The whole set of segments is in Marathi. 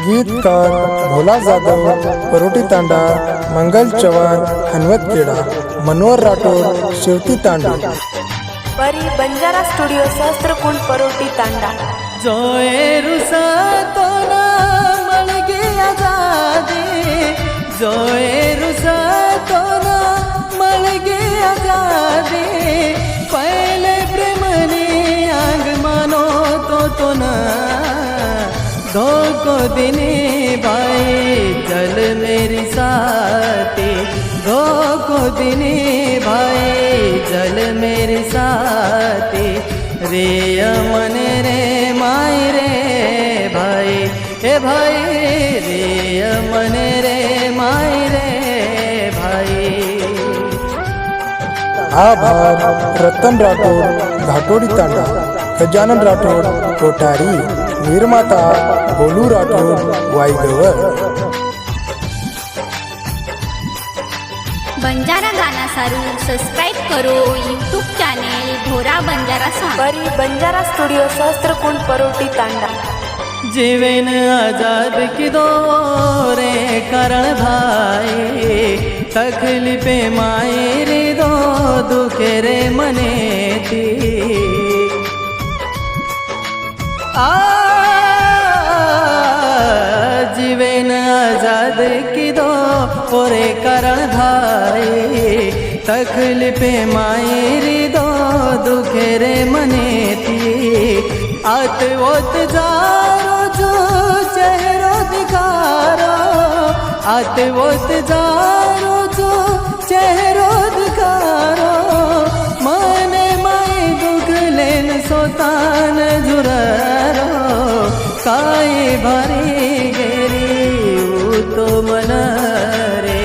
गीतकार भोला जाधव, परोटी तांडा, मंगल चव्हाण, हनवतखेडा, मनोहर राठोड, शेवती तांडा। परी बंजारा स्टुडिओ सहस्त्रकुंड, परोटी तांडा। जोए रुसा तो ना मलगे आजादी, जोए रुसा तो ना मलगे आजादी, पहले प्रेमनी आग मानो तो ना धोको दिने भाई चल मेरी साथी, धोको दिने भाई चल मेरी साथी, रे अमन रे माई रे भाई, हे भाई रे अमन रे माई रे भाई। आभार रतन राठोड, घाटोडी तांडा, गजानन राठोड, कोठारी, निर्माता गोलू राठोड, वाईगवर। बंजारा गाना सारू सब्सक्राइब करो यूट्यूब चॅनेल भोरा बंजारा सॉन्ग। परी बंजारा स्टुडिओ सहस्त्रकुंड, परोटी तांडा। जीवन आजाद की दो रे करण भाई, तकलीफे माई रे दो दुखे रे मने थी, जीवन आजाद की दो ओरे करण भाई, तकलीफे माई रे दो दुखे रे मने थी, आत वोत जारो जो चेहरो दिखारो, आत वोत जारो जो चेहरो दिखारो, मने माई दुख लेन सोतान जुरारो, काई भारी गेरी तो मन रे,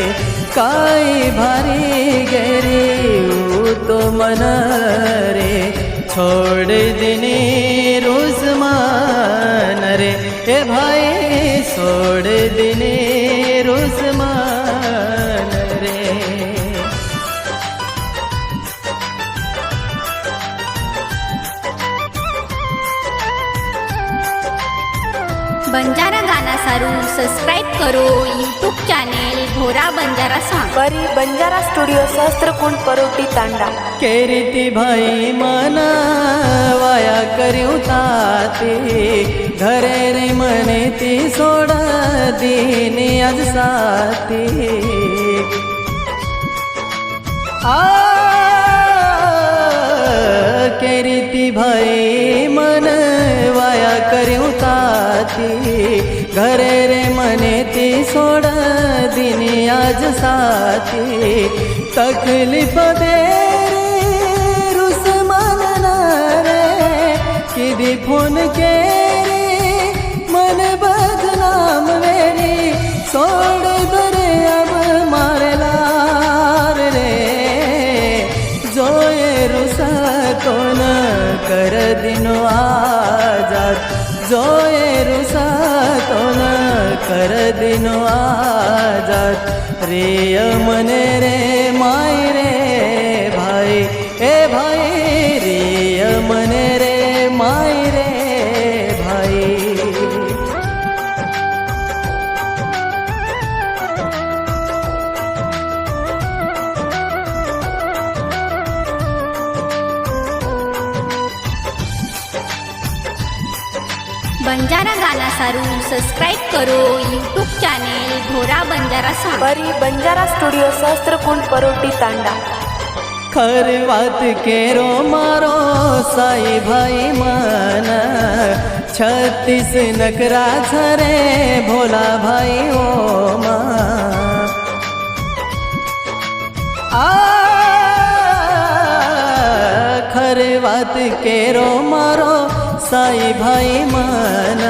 काई भारी गेरी तो मन रे, छोड़ दिने रुस्मान रे, ए भाई छोड़ दिने रुस्मान रे। बंजारा गाना सारू सब्सक्राइब करो यूट्यूब चॅनेल भोरा बंजारा सॉन्ग। परी बंजारा स्टुडिओ सहस्त्रकुंड, परोटी तांडा। केरीती भाई मना वाया करू ताते, घरे रे मने ती सोड दिने आज साथी, केरीती भाई मन वाया करू ताती, घरे रे मने ती सोड दिने आज साथी, तकलीफ दे रे रुसमान रे, किदी फोन के रे मन बदनाम वेरी, सोड दरे अब मारला रे, जोए रुसा तो न कर दिनो आजाद, जोए रुसा तो न कर दिनो आजाद, रे अमन रे माई रे भाई, ए भाई रे अमन रे माई रे भाई। बंजारा गाना सारू सब्सक्राइब करो यूट्यूब चॅनेल भोरा बंजारा सॉन्ग। परी बंजारा स्टुडिओ सहस्त्रकुंड, परोटी तांडा। खर बात केरो मारो साई भाई मन, 36 नकरा छरे भोला भाई ओम, खर बात केरो मारो साई भाई मन,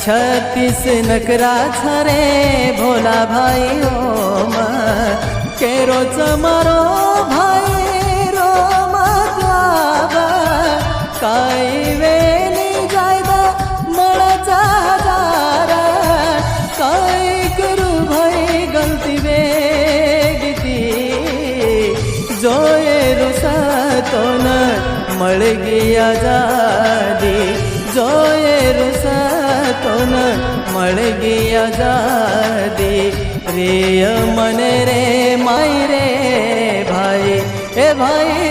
36 नकरा छरे भोला भाई ओम, केरो चमारो भाई रो माताबा, काई वेनी जायदा मळाचा हजारा, काई करू भाई गलती वेगती, जोए रुसा तो न मळ गई आजादी, जोए रुसा तो न મળગી આઝાદી પ્રિય મને રે માય રે ભાઈ એ ભાઈ